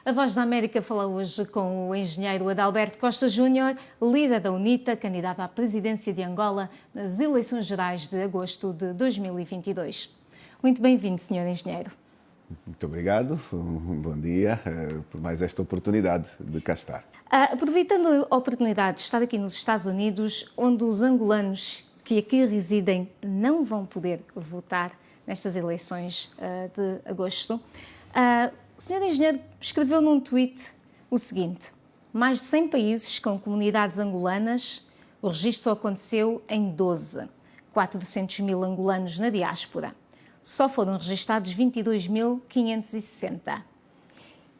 A Voz da América fala hoje com o engenheiro Adalberto Costa Júnior, líder da UNITA, candidato à presidência de Angola nas eleições gerais de agosto de 2022. Muito bem-vindo, Sr. Engenheiro. Muito obrigado, bom dia por mais esta oportunidade de cá estar. Aproveitando a oportunidade de estar aqui nos Estados Unidos, onde os angolanos que aqui residem não vão poder votar nestas eleições de agosto, o Sr. Engenheiro escreveu num tweet o seguinte: mais de 100 países com comunidades angolanas, o registro só aconteceu em 12, 400 mil angolanos na diáspora. Só foram registados 22.560.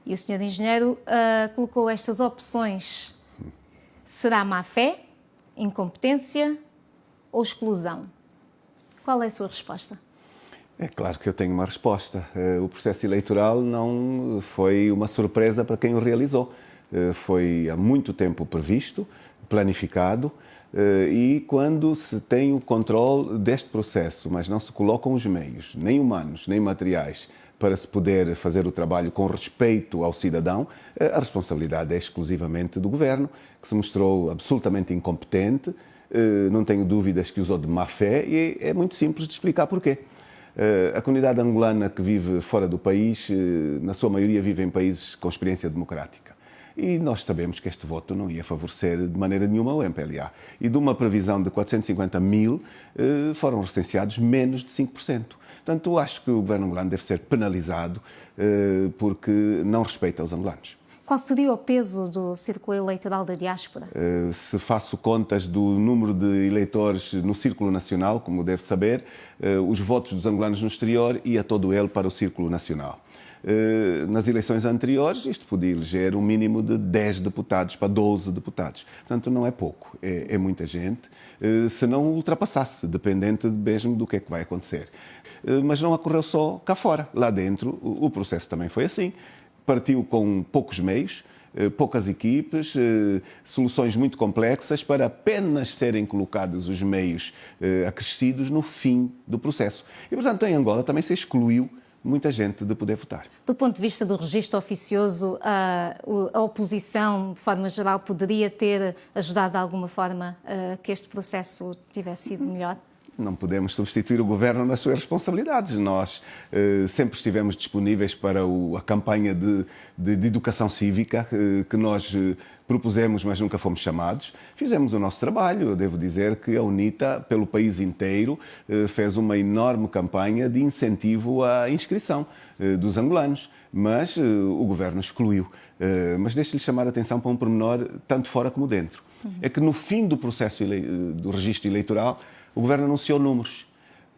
E o Sr. Engenheiro colocou estas opções. Será má-fé, incompetência ou exclusão? Qual é a sua resposta? É claro que eu tenho uma resposta. O processo eleitoral não foi uma surpresa para quem o realizou. Foi há muito tempo previsto, planificado, e quando se tem o controle deste processo, mas não se colocam os meios, nem humanos, nem materiais, para se poder fazer o trabalho com respeito ao cidadão, a responsabilidade é exclusivamente do governo, que se mostrou absolutamente incompetente, não tenho dúvidas que usou de má fé, e é muito simples de explicar porquê. A comunidade angolana que vive fora do país, na sua maioria vive em países com experiência democrática. E nós sabemos que este voto não ia favorecer de maneira nenhuma o MPLA. E de uma previsão de 450 mil, foram recenseados menos de 5%. Portanto, eu acho que o governo angolano deve ser penalizado porque não respeita os angolanos. Qual seria o peso do círculo eleitoral da diáspora? Se faço contas do número de eleitores no círculo nacional, como deve saber, os votos dos angolanos no exterior ia todo ele para o círculo nacional. Nas eleições anteriores, isto podia eleger um mínimo de 10 deputados para 12 deputados. Portanto, não é pouco, é muita gente, se não ultrapassasse, dependente mesmo do que é que vai acontecer. Mas não ocorreu só cá fora. Lá dentro, o processo também foi assim. Partiu com poucos meios, poucas equipes, soluções muito complexas para apenas serem colocados os meios acrescidos no fim do processo. E, portanto, em Angola também se excluiu muita gente de poder votar. Do ponto de vista do registro oficioso, a oposição, de forma geral, poderia ter ajudado de alguma forma a que este processo tivesse sido melhor? Não podemos substituir o governo nas suas responsabilidades. Nós sempre estivemos disponíveis para a campanha de educação cívica que nós propusemos, mas nunca fomos chamados. Fizemos o nosso trabalho. Eu devo dizer que a UNITA, pelo país inteiro, fez uma enorme campanha de incentivo à inscrição dos angolanos, mas o governo excluiu. Mas deixe-lhe chamar a atenção para um pormenor, tanto fora como dentro. É que no fim do processo do registro eleitoral, o governo anunciou números.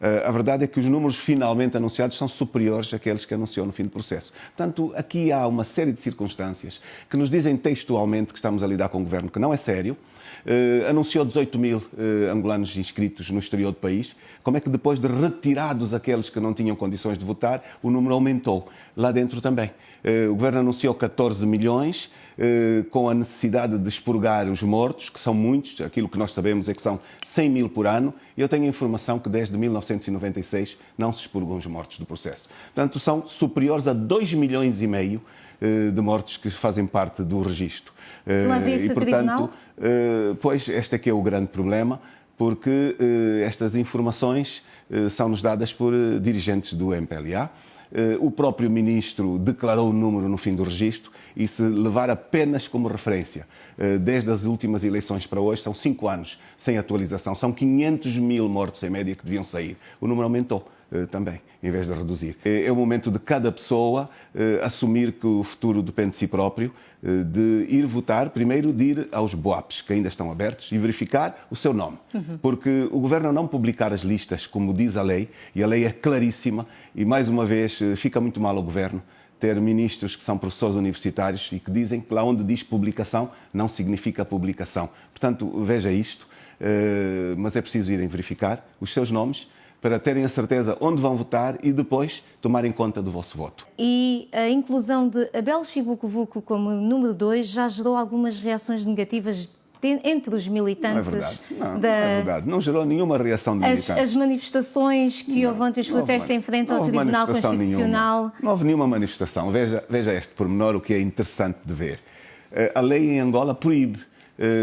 A verdade é que os números finalmente anunciados são superiores àqueles que anunciou no fim do processo. Portanto, aqui há uma série de circunstâncias que nos dizem textualmente que estamos a lidar com um governo que não é sério. Anunciou 18 mil angolanos inscritos no exterior do país. Como é que depois de retirados aqueles que não tinham condições de votar, o número aumentou? Lá dentro também. O governo anunciou 14 milhões, com a necessidade de expurgar os mortos, que são muitos. Aquilo que nós sabemos é que são 100 mil por ano. Eu tenho a informação que desde 1996 não se expurgam os mortos do processo. Portanto, são superiores a 2 milhões e meio de mortos que fazem parte do registro. Não havia esse tribunal? Pois, este é que é o grande problema, porque estas informações são-nos dadas por dirigentes do MPLA. O próprio ministro declarou o número no fim do registro e, se levar apenas como referência, desde as últimas eleições para hoje, são 5 anos sem atualização. São 500 mil mortos em média que deviam sair. O número aumentou também, em vez de reduzir. É o momento de cada pessoa assumir que o futuro depende de si próprio, de ir votar, primeiro de ir aos BOAPs, que ainda estão abertos, e verificar o seu nome. Porque o governo não publicar as listas, como diz a lei, e a lei é claríssima, e mais uma vez fica muito mal ao governo ter ministros que são professores universitários e que dizem que lá onde diz publicação não significa publicação. Portanto, veja isto, mas é preciso irem verificar os seus nomes para terem a certeza onde vão votar e depois tomarem conta do vosso voto. E a inclusão de Abel Chivucovuco como número 2 já gerou algumas reações negativas entre os militantes. Não é verdade. Não gerou nenhuma reação de militantes. As manifestações que houve ontem, os protestos em frente ao Tribunal Constitucional. Não houve nenhuma manifestação. Veja este pormenor, o que é interessante de ver. A lei em Angola proíbe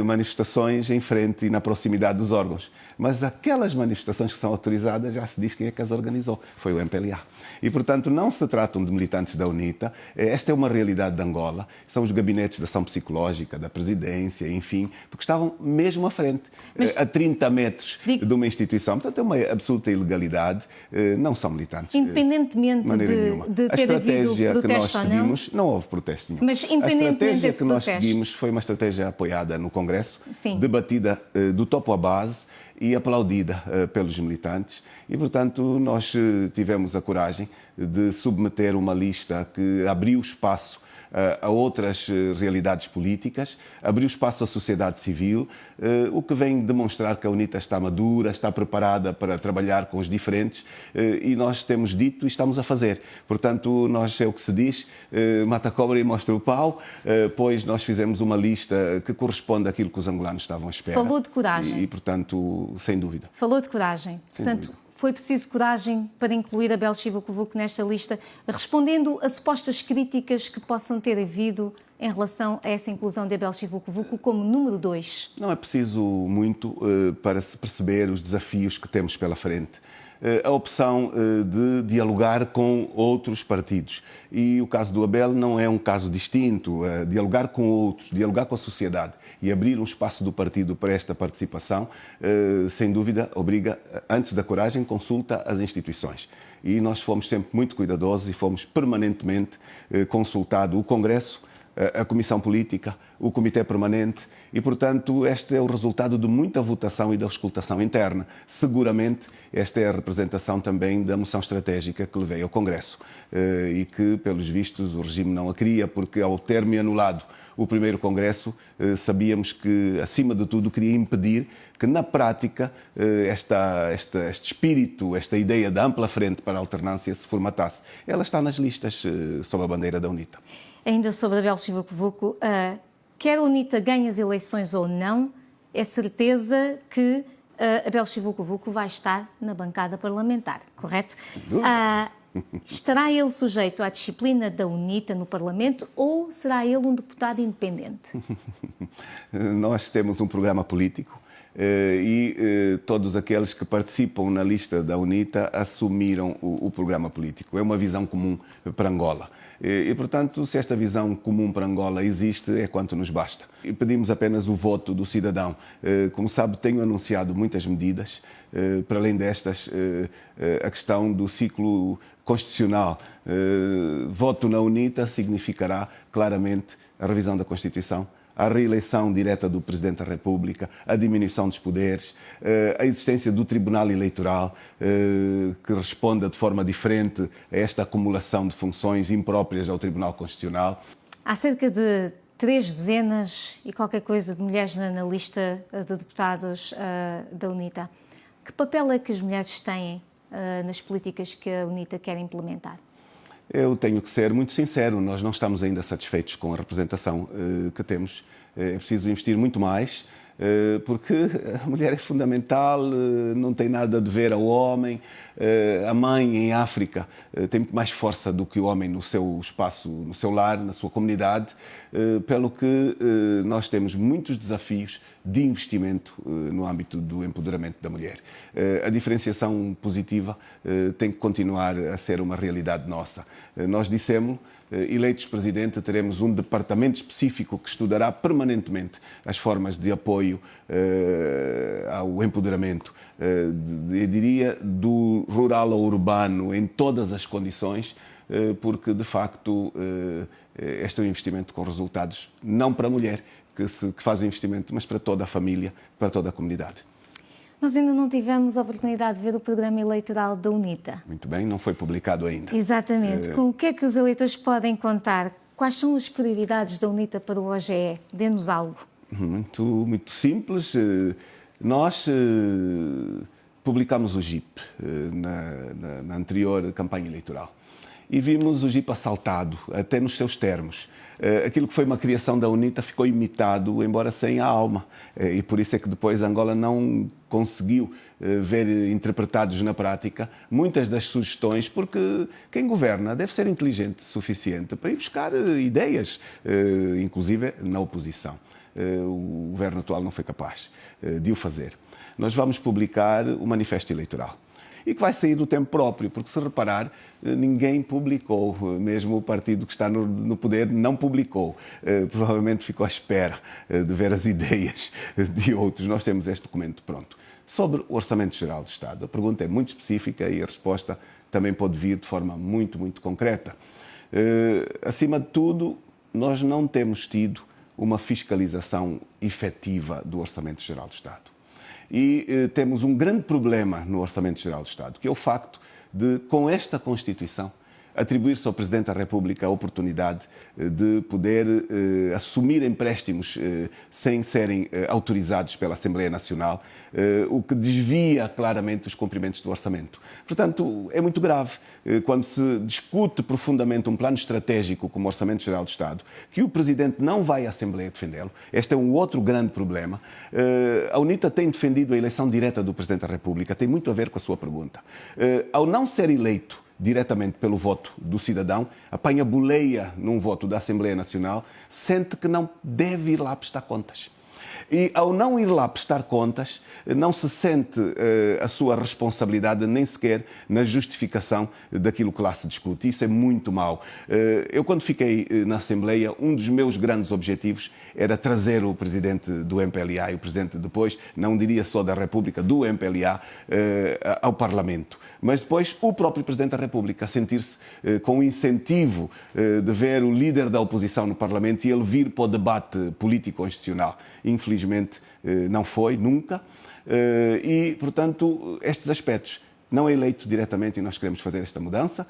manifestações em frente e na proximidade dos órgãos. Mas aquelas manifestações que são autorizadas, já se diz quem é que as organizou. Foi o MPLA. E, portanto, não se tratam de militantes da UNITA. Esta é uma realidade de Angola. São os gabinetes de ação psicológica, da presidência, enfim, porque estavam mesmo à frente, a 30 metros de uma instituição. Portanto, é uma absoluta ilegalidade. Não são militantes. Independentemente de ter havido protesto ou não houve protesto nenhum. Mas, independentemente desse protesto. A estratégia que nós seguimos foi uma estratégia apoiada no Congresso, debatida do topo à base e aplaudida pelos militantes. E, portanto, nós tivemos a coragem de submeter uma lista que abriu espaço a outras realidades políticas, abriu espaço à sociedade civil, o que vem demonstrar que a UNITA está madura, está preparada para trabalhar com os diferentes, e nós temos dito e estamos a fazer. Portanto, nós é o que se diz, mata a cobra e mostra o pau, pois nós fizemos uma lista que corresponde àquilo que os angolanos estavam à espera. Falou de coragem. E portanto, sem dúvida. Falou de coragem. Portanto, foi preciso coragem para incluir Abel Chivucovuco nesta lista, respondendo a supostas críticas que possam ter havido em relação a essa inclusão de Abel Chivucovuco como número 2? Não é preciso muito para se perceber os desafios que temos pela frente. A opção de dialogar com outros partidos. E o caso do Abel não é um caso distinto. Dialogar com outros, dialogar com a sociedade e abrir um espaço do partido para esta participação, sem dúvida, obriga, antes da coragem, consulta às instituições. E nós fomos sempre muito cuidadosos e fomos permanentemente consultado o Congresso, a Comissão Política, o Comitê Permanente e, portanto, este é o resultado de muita votação e da auscultação interna. Seguramente, esta é a representação também da moção estratégica que levei ao Congresso e que, pelos vistos, o regime não a queria, porque ao ter-me anulado o primeiro Congresso, sabíamos que, acima de tudo, queria impedir que, na prática, este espírito, esta ideia da ampla frente para a alternância se formatasse. Ela está nas listas sob a bandeira da UNITA. Ainda sobre Abel Chivucovuco, quer a UNITA ganhe as eleições ou não, é certeza que Abel Chivucovuco vai estar na bancada parlamentar, correto? Estará ele sujeito à disciplina da UNITA no Parlamento ou será ele um deputado independente? Nós temos um programa político e todos aqueles que participam na lista da UNITA assumiram o programa político. É uma visão comum para Angola. E, portanto, se esta visão comum para Angola existe, é quanto nos basta. E pedimos apenas o voto do cidadão. Como sabe, tenho anunciado muitas medidas. Para além destas, a questão do ciclo constitucional. Voto na UNITA significará claramente a revisão da Constituição, a reeleição direta do Presidente da República, a diminuição dos poderes, a existência do Tribunal Eleitoral, que responda de forma diferente a esta acumulação de funções impróprias ao Tribunal Constitucional. Há cerca de 3 dezenas e qualquer coisa de mulheres na lista de deputados da UNITA. Que papel é que as mulheres têm nas políticas que a UNITA quer implementar? Eu tenho que ser muito sincero, nós não estamos ainda satisfeitos com a representação que temos. É preciso investir muito mais, porque a mulher é fundamental, não tem nada a dever ao homem. A mãe em África tem muito mais força do que o homem no seu espaço, no seu lar, na sua comunidade, pelo que nós temos muitos desafios de investimento no âmbito do empoderamento da mulher. A diferenciação positiva tem que continuar a ser uma realidade nossa. Nós dissemos, eleitos presidente, teremos um departamento específico que estudará permanentemente as formas de apoio ao empoderamento, eu diria, do rural ao urbano, em todas as condições, porque, de facto, este é um investimento com resultados, não para a mulher que faz o investimento, mas para toda a família, para toda a comunidade. Nós ainda não tivemos a oportunidade de ver o programa eleitoral da UNITA. Muito bem, não foi publicado ainda. Exatamente. Com o que é que os eleitores podem contar? Quais são as prioridades da UNITA para o OGE? Dê-nos algo. Muito simples. Nós publicámos o GIP na anterior campanha eleitoral. e vimos o JIP assaltado, até nos seus termos. Aquilo que foi uma criação da UNITA ficou imitado, embora sem a alma. E por isso é que depois Angola não conseguiu ver interpretados na prática muitas das sugestões, porque quem governa deve ser inteligente o suficiente para ir buscar ideias, inclusive na oposição. O governo atual não foi capaz de o fazer. Nós vamos publicar o manifesto eleitoral. E que vai sair do tempo próprio, porque se reparar, ninguém publicou, mesmo o partido que está no poder não publicou. Provavelmente ficou à espera de ver as ideias de outros. Nós temos este documento pronto. Sobre o Orçamento Geral do Estado, a pergunta é muito específica e a resposta também pode vir de forma muito, muito concreta. Acima de tudo, nós não temos tido uma fiscalização efetiva do Orçamento Geral do Estado. E temos um grande problema no Orçamento Geral do Estado, que é o facto de, com esta Constituição, atribuir-se ao Presidente da República a oportunidade de poder assumir empréstimos sem serem autorizados pela Assembleia Nacional, o que desvia claramente os cumprimentos do orçamento. Portanto, é muito grave quando se discute profundamente um plano estratégico como o Orçamento Geral do Estado, que o Presidente não vai à Assembleia defendê-lo. Este é um outro grande problema. A UNITA tem defendido a eleição direta do Presidente da República, tem muito a ver com a sua pergunta. Ao não ser eleito diretamente pelo voto do cidadão, apanha boleia num voto da Assembleia Nacional, sente que não deve ir lá prestar contas. E ao não ir lá prestar contas, não se sente a sua responsabilidade nem sequer na justificação daquilo que lá se discute. Isso é muito mau. Eu, quando fiquei na Assembleia, um dos meus grandes objetivos era trazer o presidente do MPLA e o presidente depois, não diria só da República, do MPLA, ao Parlamento. Mas depois o próprio Presidente da República sentir-se com o incentivo de ver o líder da oposição no Parlamento e ele vir para o debate político-constitucional. Infelizmente não foi, nunca. E, portanto, estes aspectos. Não é eleito diretamente e nós queremos fazer esta mudança.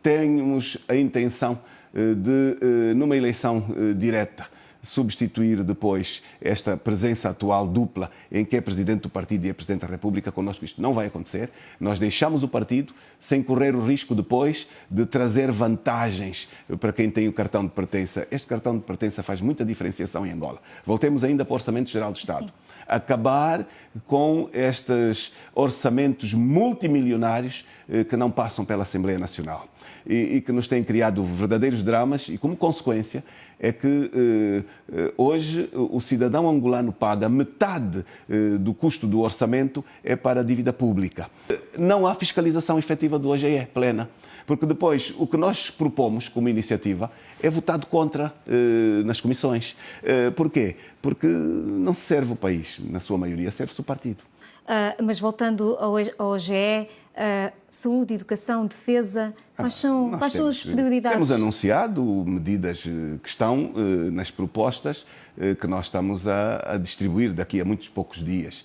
Temos a intenção de, numa eleição direta, substituir depois esta presença atual dupla em que é Presidente do Partido e é Presidente da República. Connosco isto não vai acontecer. Nós deixamos o partido sem correr o risco depois de trazer vantagens para quem tem o cartão de pertença. Este cartão de pertença faz muita diferenciação em Angola. Voltemos ainda para o Orçamento Geral do Estado. Sim. Acabar com estes orçamentos multimilionários que não passam pela Assembleia Nacional e que nos têm criado verdadeiros dramas e, como consequência, é que hoje o cidadão angolano paga metade do custo do orçamento é para a dívida pública. Não há fiscalização efetiva do OGE plena, porque depois o que nós propomos como iniciativa é votado contra nas comissões. Porquê? Porque não serve o país, na sua maioria, serve-se o partido. Mas voltando ao OGE, saúde, educação, defesa, quais são as prioridades? Temos anunciado medidas que estão nas propostas que nós estamos a distribuir daqui a muitos poucos dias.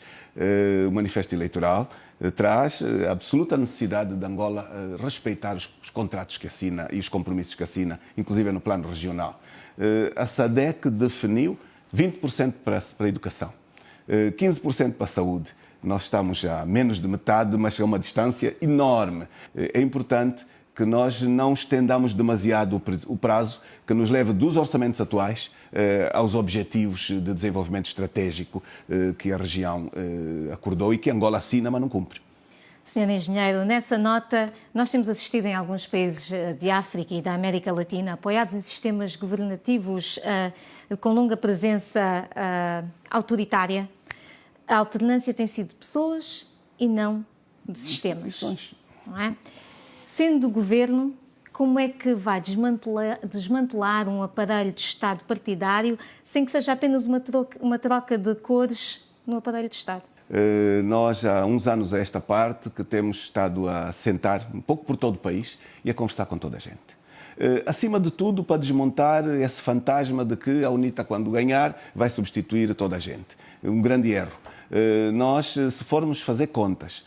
O manifesto eleitoral traz a absoluta necessidade de Angola respeitar os contratos que assina e os compromissos que assina, inclusive no plano regional. A SADC definiu 20% para a educação, 15% para a saúde. Nós estamos a menos de metade, mas é uma distância enorme. É importante que nós não estendamos demasiado o prazo, que nos leve dos orçamentos atuais aos objetivos de desenvolvimento estratégico que a região acordou e que Angola assina, mas não cumpre. Senhor Engenheiro, nessa nota, nós temos assistido em alguns países de África e da América Latina, apoiados em sistemas governativos com longa presença autoritária, a alternância tem sido de pessoas e não de sistemas. Não é? Sendo governo, como é que vai desmantelar um aparelho de Estado partidário sem que seja apenas uma troca de cores no aparelho de Estado? Nós, há uns anos a esta parte, que temos estado a sentar um pouco por todo o país e a conversar com toda a gente. Acima de tudo, para desmontar esse fantasma de que a UNITA, quando ganhar, vai substituir toda a gente. Um grande erro. Nós, se formos fazer contas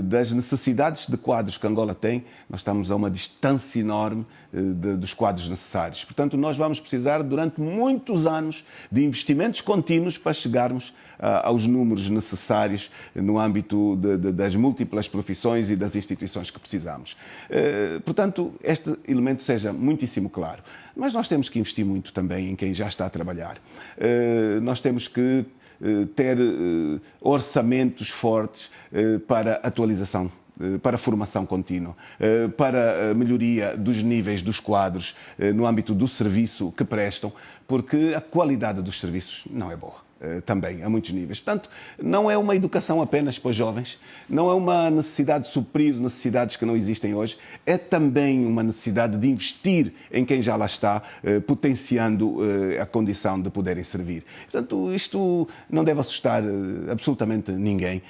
das necessidades de quadros que Angola tem, nós estamos a uma distância enorme dos quadros necessários. Portanto, nós vamos precisar, durante muitos anos, de investimentos contínuos para chegarmos aos números necessários no âmbito das múltiplas profissões e das instituições que precisamos. Portanto, este elemento seja muitíssimo claro. Mas nós temos que investir muito também em quem já está a trabalhar. Nós temos que ter orçamentos fortes para atualização, para formação contínua, para a melhoria dos níveis dos quadros no âmbito do serviço que prestam, porque a qualidade dos serviços não é boa. Também, a muitos níveis. Portanto, não é uma educação apenas para os jovens, não é uma necessidade de suprir necessidades que não existem hoje, é também uma necessidade de investir em quem já lá está, potenciando a condição de poderem servir. Portanto, isto não deve assustar absolutamente ninguém,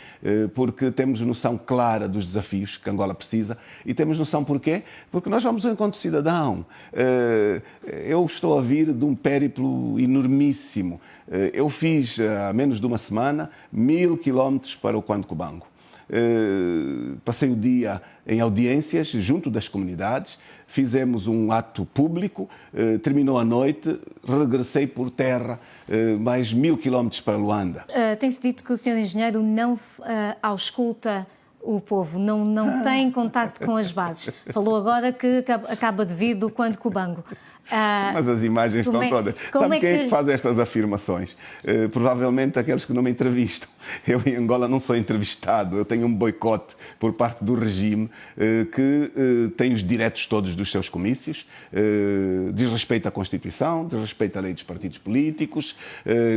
porque temos noção clara dos desafios que Angola precisa e temos noção porquê? Porque nós vamos ao encontro cidadão. Eu estou a vir de um périplo enormíssimo. Eu fiz, há menos de uma semana, 1000 quilómetros para o Quando Cubango. Passei o dia em audiências junto das comunidades, fizemos um ato público, terminou a noite, regressei por terra mais 1000 quilómetros para Luanda. Tem-se dito que o Sr. Engenheiro não ausculta o povo, não tem contacto com as bases. Falou agora que acaba de vir do Quando Cubango. Mas as imagens estão todas. Sabe quem é que faz estas afirmações? Provavelmente aqueles que não me entrevistam. Eu em Angola não sou entrevistado, eu tenho um boicote por parte do regime que tem os direitos todos dos seus comícios, desrespeita a Constituição, desrespeita a lei dos partidos políticos,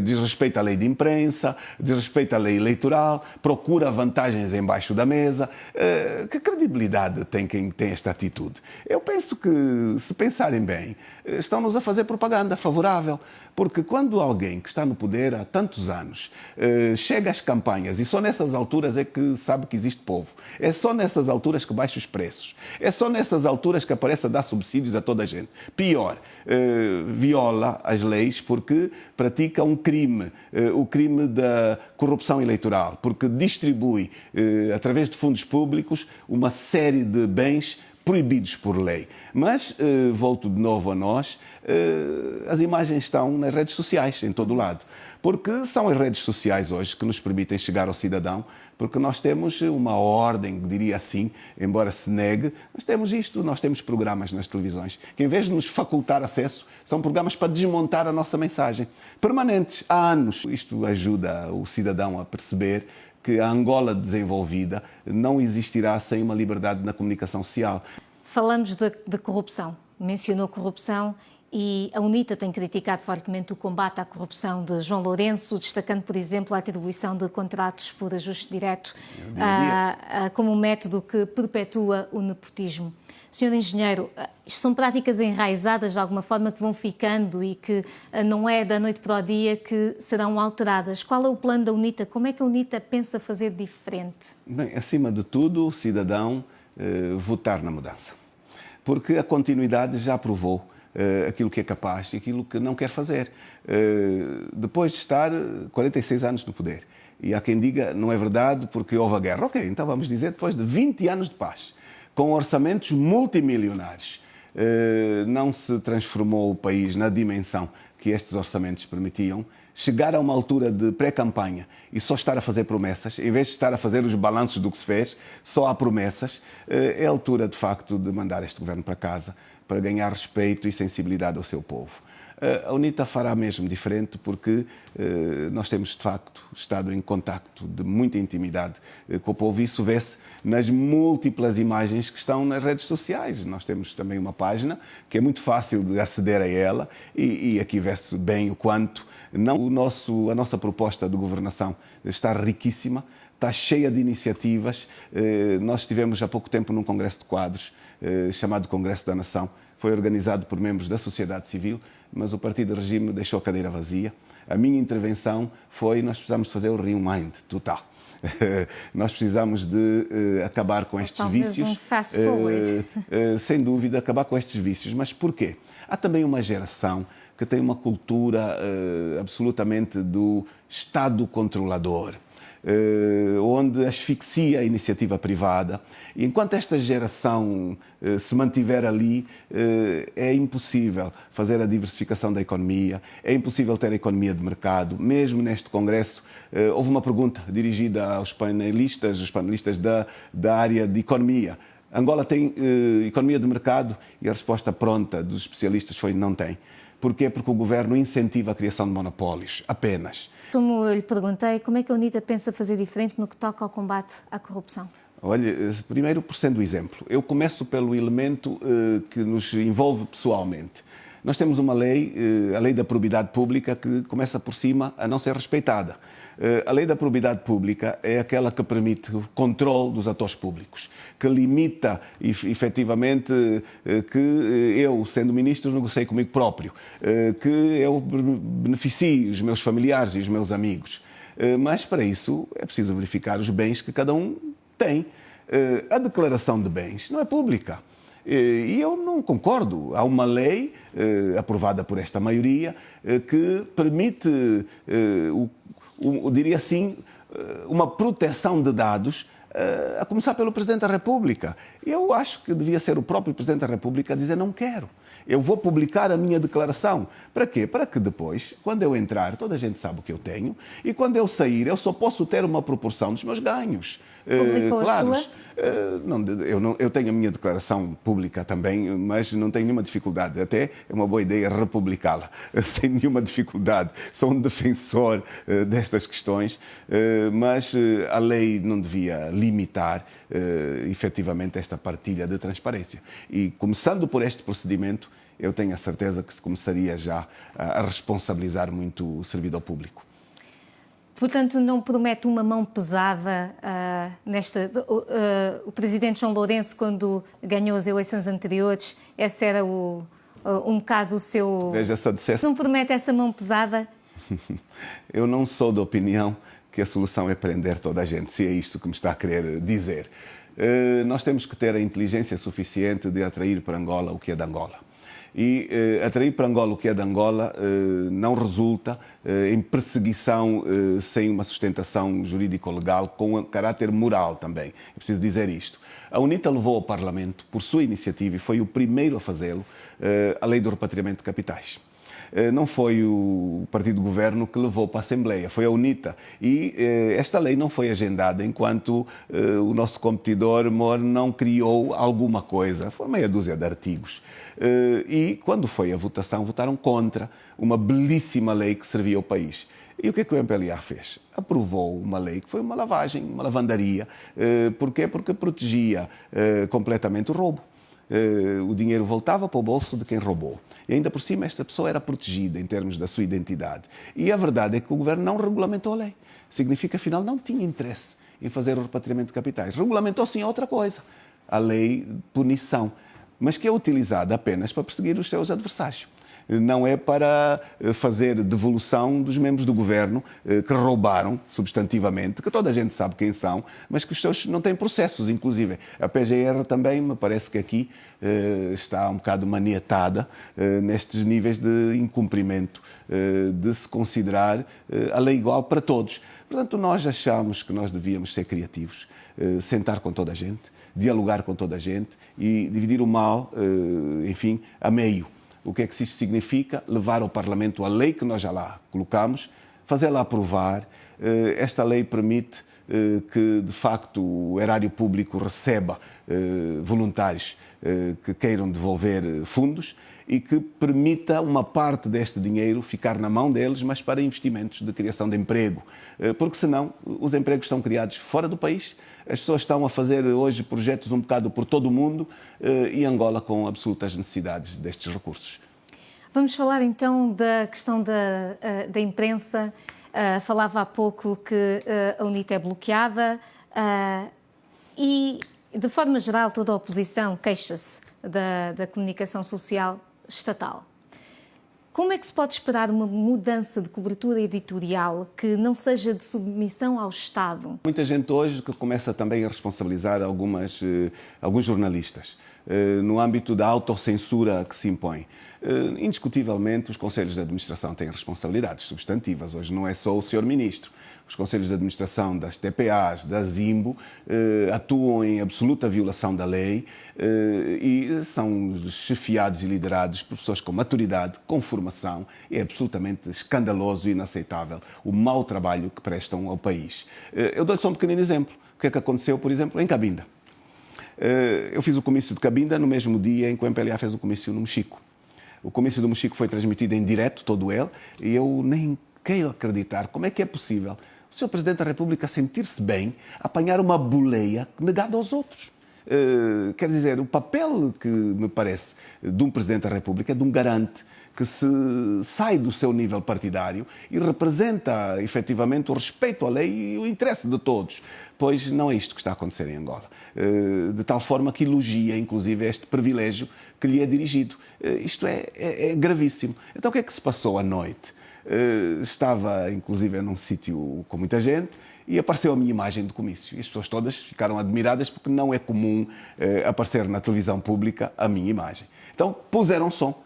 desrespeita a lei de imprensa, desrespeita a lei eleitoral, procura vantagens embaixo da mesa. Que credibilidade tem quem tem esta atitude? Eu penso que, se pensarem bem, estão-nos a fazer propaganda favorável, porque quando alguém que está no poder há tantos anos chega às campanhas e só nessas alturas é que sabe que existe povo, é só nessas alturas que baixa os preços, é só nessas alturas que aparece a dar subsídios a toda a gente. Pior, viola as leis porque pratica um crime, o crime da corrupção eleitoral, porque distribui, através de fundos públicos, uma série de bens proibidos por lei. Mas, volto de novo a nós, as imagens estão nas redes sociais, em todo o lado. Porque são as redes sociais hoje que nos permitem chegar ao cidadão, porque nós temos uma ordem, diria assim, embora se negue, mas temos isto, nós temos programas nas televisões, que em vez de nos facultar acesso, são programas para desmontar a nossa mensagem. Permanentes, há anos. Isto ajuda o cidadão a perceber que a Angola desenvolvida não existirá sem uma liberdade na comunicação social. Falamos de corrupção. Mencionou corrupção e a UNITA tem criticado fortemente o combate à corrupção de João Lourenço, destacando, por exemplo, a atribuição de contratos por ajuste direto como um método que perpetua o nepotismo. Senhor Engenheiro, isto são práticas enraizadas de alguma forma que vão ficando e que não é da noite para o dia que serão alteradas. Qual é o plano da UNITA? Como é que a UNITA pensa fazer diferente? Bem, acima de tudo, o cidadão votar na mudança. Porque a continuidade já provou aquilo que é capaz e aquilo que não quer fazer. Depois de estar 46 anos no poder. E há quem diga, não é verdade porque houve a guerra. Ok, então vamos dizer, depois de 20 anos de paz, com orçamentos multimilionários, não se transformou o país na dimensão que estes orçamentos permitiam, chegar a uma altura de pré-campanha e só estar a fazer promessas, em vez de estar a fazer os balanços do que se fez, só há promessas, é a altura, de facto, de mandar este governo para casa, para ganhar respeito e sensibilidade ao seu povo. A UNITA fará mesmo diferente porque nós temos, de facto, estado em contacto de muita intimidade com o povo e isso vê-se nas múltiplas imagens que estão nas redes sociais. Nós temos também uma página que é muito fácil de aceder a ela e aqui vê-se bem o quanto a nossa proposta de governação está riquíssima, está cheia de iniciativas. Nós estivemos há pouco tempo num congresso de quadros chamado Congresso da Nação. Foi organizado por membros da sociedade civil, mas o partido de regime deixou a cadeira vazia. A minha intervenção foi: nós precisamos fazer o rewind total. Nós precisamos de acabar com estes vícios. Um fast forward. Sem dúvida, acabar com estes vícios. Mas porquê? Há também uma geração que tem uma cultura absolutamente do Estado controlador. onde asfixia a iniciativa privada. E enquanto esta geração se mantiver ali, é impossível fazer a diversificação da economia, é impossível ter a economia de mercado. Mesmo neste Congresso, houve uma pergunta dirigida aos panelistas, os panelistas da área de economia. Angola tem economia de mercado? E a resposta pronta dos especialistas foi não tem. Porquê? Porque o governo incentiva a criação de monopólios, apenas. Como eu lhe perguntei, como é que a UNITA pensa fazer diferente no que toca ao combate à corrupção? Olha, primeiro por sendo o exemplo. Eu começo pelo elemento que nos envolve pessoalmente. Nós temos uma lei, a Lei da Probidade Pública, que começa por cima a não ser respeitada. A Lei da Probidade Pública é aquela que permite o controle dos atores públicos, que limita, efetivamente, que eu, sendo ministro, negociei comigo próprio, que eu beneficie os meus familiares e os meus amigos. Mas, para isso, é preciso verificar os bens que cada um tem. A declaração de bens não é pública. E eu não concordo. Há uma lei aprovada por esta maioria que permite, diria assim, uma proteção de dados, a começar pelo Presidente da República. Eu acho que devia ser o próprio Presidente da República a dizer não quero. Eu vou publicar a minha declaração. Para quê? Para que depois, quando eu entrar, toda a gente sabe o que eu tenho, e quando eu sair, eu só posso ter uma proporção dos meus ganhos. Publicou a sua? Eu tenho a minha declaração pública também, mas não tenho nenhuma dificuldade. Até é uma boa ideia republicá-la, sem nenhuma dificuldade. Sou um defensor destas questões, mas a lei não devia limitar efetivamente esta partilha de transparência. E começando por este procedimento, eu tenho a certeza que se começaria já a responsabilizar muito o servidor público. Portanto, não promete uma mão pesada nesta... o presidente João Lourenço, quando ganhou as eleições anteriores, esse era um bocado o seu... Veja, se dissesse... Não promete essa mão pesada? Eu não sou da opinião que a solução é prender toda a gente, se é isto que me está a querer dizer. Nós temos que ter a inteligência suficiente de atrair para Angola o que é de Angola. E atrair para Angola o que é de Angola não resulta em perseguição sem uma sustentação jurídico-legal com caráter moral também. É preciso dizer isto. A UNITA levou ao Parlamento, por sua iniciativa, e foi o primeiro a fazê-lo, a Lei do Repatriamento de Capitais. Não foi o Partido do Governo que levou para a Assembleia, foi a UNITA. E esta lei não foi agendada enquanto o nosso competidor MOR não criou alguma coisa. Foi meia dúzia de artigos. E quando foi a votação, votaram contra uma belíssima lei que servia ao país. E o que é que o MPLA fez? Aprovou uma lei que foi uma lavagem, uma lavandaria. Porquê? Porque protegia completamente o roubo. O dinheiro voltava para o bolso de quem roubou. E ainda por cima esta pessoa era protegida em termos da sua identidade. E a verdade é que o governo não regulamentou a lei. Significa, afinal, não tinha interesse em fazer o repatriamento de capitais. Regulamentou sim outra coisa, a lei de punição, mas que é utilizada apenas para perseguir os seus adversários. Não é para fazer devolução dos membros do governo que roubaram substantivamente, que toda a gente sabe quem são, mas que os seus não têm processos, inclusive. A PGR também, me parece que aqui está um bocado maniatada nestes níveis de incumprimento, de se considerar a lei igual para todos. Portanto, nós achamos que nós devíamos ser criativos, sentar com toda a gente, dialogar com toda a gente e dividir o mal, enfim, a meio. O que é que isso significa? Levar ao Parlamento a lei que nós já lá colocamos, fazê-la aprovar. Esta lei permite que, de facto, o erário público receba voluntários que queiram devolver fundos e que permita uma parte deste dinheiro ficar na mão deles, mas para investimentos de criação de emprego. Porque, senão, os empregos são criados fora do país. As pessoas estão a fazer hoje projetos um bocado por todo o mundo e Angola com absolutas necessidades destes recursos. Vamos falar então da questão da imprensa. Falava há pouco que a UNITA é bloqueada e, de forma geral, toda a oposição queixa-se da comunicação social estatal. Como é que se pode esperar uma mudança de cobertura editorial que não seja de submissão ao Estado? Muita gente hoje que começa também a responsabilizar alguns jornalistas. no âmbito da autocensura que se impõe. Indiscutivelmente, os conselhos de administração têm responsabilidades substantivas. Hoje não é só o Sr. Ministro. Os conselhos de administração das TPAs, da Zimbo, atuam em absoluta violação da lei e são chefiados e liderados por pessoas com maturidade, com formação. É absolutamente escandaloso e inaceitável o mau trabalho que prestam ao país. Eu dou-lhe só um pequenino exemplo. O que é que aconteceu, por exemplo, em Cabinda? Eu fiz o comício de Cabinda no mesmo dia em que o MPLA fez o comício no Mexico. O comício do Mexico foi transmitido em direto, todo ele, e eu nem quero acreditar como é que é possível o Sr. Presidente da República sentir-se bem, apanhar uma boleia negada aos outros. Quer dizer, o papel que me parece de um Presidente da República é de um garante que se sai do seu nível partidário e representa efetivamente o respeito à lei e o interesse de todos, pois não é isto que está a acontecer em Angola. De tal forma que elogia, inclusive, este privilégio que lhe é dirigido. Isto é gravíssimo. Então o que é que se passou à noite? Estava, inclusive, num sítio com muita gente e apareceu a minha imagem de comício. E as pessoas todas ficaram admiradas porque não é comum aparecer na televisão pública a minha imagem. Então puseram som,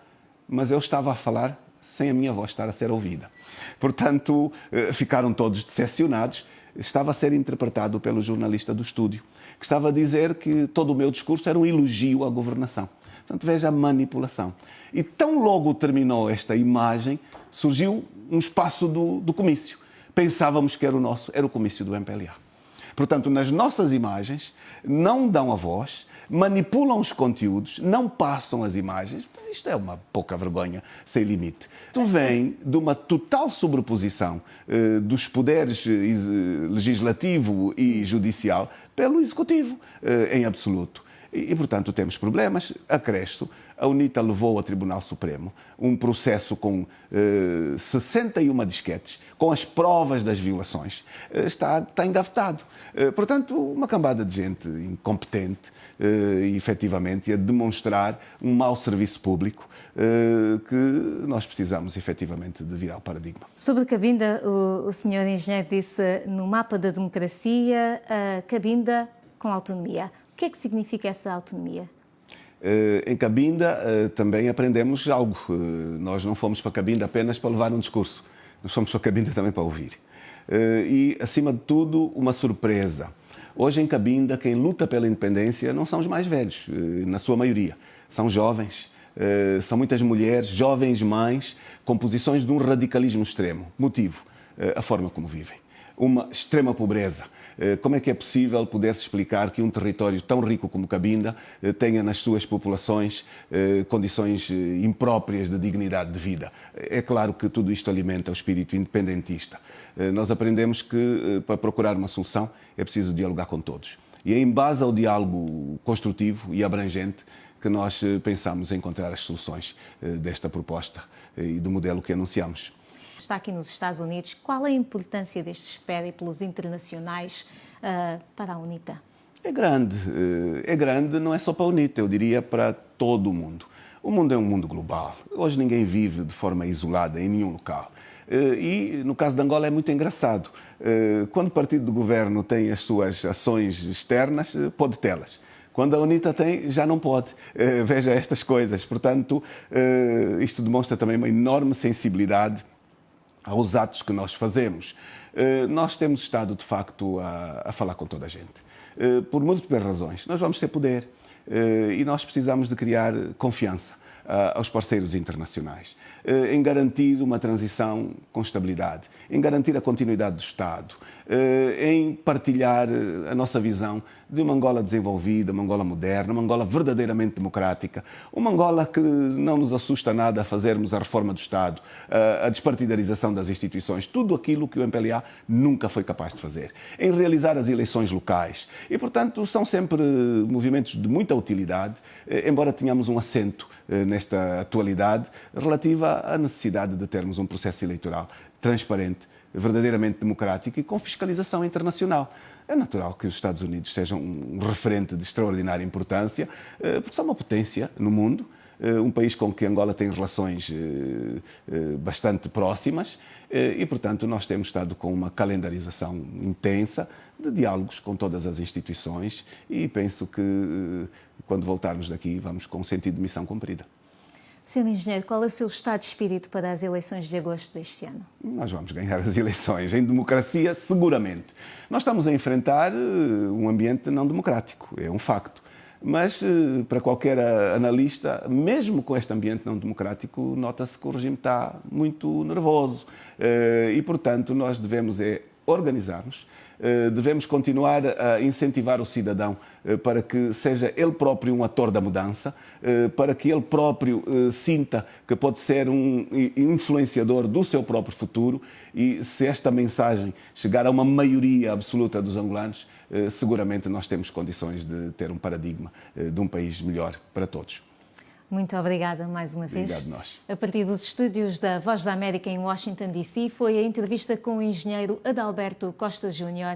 mas eu estava a falar sem a minha voz estar a ser ouvida. Portanto, ficaram todos decepcionados. Estava a ser interpretado pelo jornalista do estúdio, que estava a dizer que todo o meu discurso era um elogio à governação. Portanto, veja a manipulação. E tão logo terminou esta imagem, surgiu um espaço do comício. Pensávamos que era o nosso, era o comício do MPLA. Portanto, nas nossas imagens, não dão a voz, manipulam os conteúdos, não passam as imagens. Isto é uma pouca vergonha sem limite. Isto vem de uma total sobreposição dos poderes legislativo e judicial pelo executivo, em absoluto. E, portanto, temos problemas. Acresce, a UNITA levou ao Tribunal Supremo um processo com 61 disquetes, com as provas das violações. Está engavetado. Portanto, uma cambada de gente incompetente e, efetivamente, a demonstrar um mau serviço público que nós precisamos, efetivamente, de virar o paradigma. Sobre Cabinda, o senhor engenheiro disse no mapa da democracia, Cabinda com autonomia. O que é que significa essa autonomia? Em Cabinda também aprendemos algo. Nós não fomos para Cabinda apenas para levar um discurso. Nós fomos para Cabinda também para ouvir. E, acima de tudo, uma surpresa. Hoje em Cabinda, quem luta pela independência não são os mais velhos, na sua maioria. São jovens, são muitas mulheres, jovens mães, com posições de um radicalismo extremo. Motivo, a forma como vivem. Uma extrema pobreza. Como é que é possível poder-se explicar que um território tão rico como Cabinda tenha nas suas populações condições impróprias de dignidade de vida? É claro que tudo isto alimenta o espírito independentista. Nós aprendemos que para procurar uma solução é preciso dialogar com todos. E é em base ao diálogo construtivo e abrangente que nós pensamos em encontrar as soluções desta proposta e do modelo que anunciamos. Está aqui nos Estados Unidos. Qual é a importância destes périplos internacionais para a UNITA? É grande, não é só para a UNITA, eu diria para todo o mundo. O mundo é um mundo global. Hoje ninguém vive de forma isolada em nenhum local. E no caso de Angola é muito engraçado. Quando o partido do governo tem as suas ações externas, pode tê-las. Quando a UNITA tem, já não pode. Veja estas coisas. Portanto, isto demonstra também uma enorme sensibilidade aos atos que nós fazemos. Nós temos estado, de facto, a falar com toda a gente. Por múltiplas razões. Nós vamos ter poder e nós precisamos de criar confiança aos parceiros internacionais, em garantir uma transição com estabilidade, em garantir a continuidade do Estado, em partilhar a nossa visão de uma Angola desenvolvida, uma Angola moderna, uma Angola verdadeiramente democrática, uma Angola que não nos assusta nada a fazermos a reforma do Estado, a despartidarização das instituições, tudo aquilo que o MPLA nunca foi capaz de fazer, em realizar as eleições locais. E, portanto, são sempre movimentos de muita utilidade, embora tenhamos um acento nesta atualidade relativa à necessidade de termos um processo eleitoral transparente, verdadeiramente democrático e com fiscalização internacional. É natural que os Estados Unidos sejam um referente de extraordinária importância, porque são uma potência no mundo, um país com que Angola tem relações bastante próximas e, portanto, nós temos estado com uma calendarização intensa de diálogos com todas as instituições e penso que quando voltarmos daqui, vamos com o sentido de missão cumprida. Sr. Engenheiro, qual é o seu estado de espírito para as eleições de agosto deste ano? Nós vamos ganhar as eleições. Em democracia, seguramente. Nós estamos a enfrentar um ambiente não democrático, é um facto. Mas, para qualquer analista, mesmo com este ambiente não democrático, nota-se que o regime está muito nervoso. E, portanto, nós devemos organizar-nos, devemos continuar a incentivar o cidadão para que seja ele próprio um ator da mudança, para que ele próprio sinta que pode ser um influenciador do seu próprio futuro, e se esta mensagem chegar a uma maioria absoluta dos angolanos, seguramente nós temos condições de ter um paradigma de um país melhor para todos. Muito obrigada mais uma vez. Obrigado nós. A partir dos estúdios da Voz da América em Washington, D.C., foi a entrevista com o engenheiro Adalberto Costa Júnior.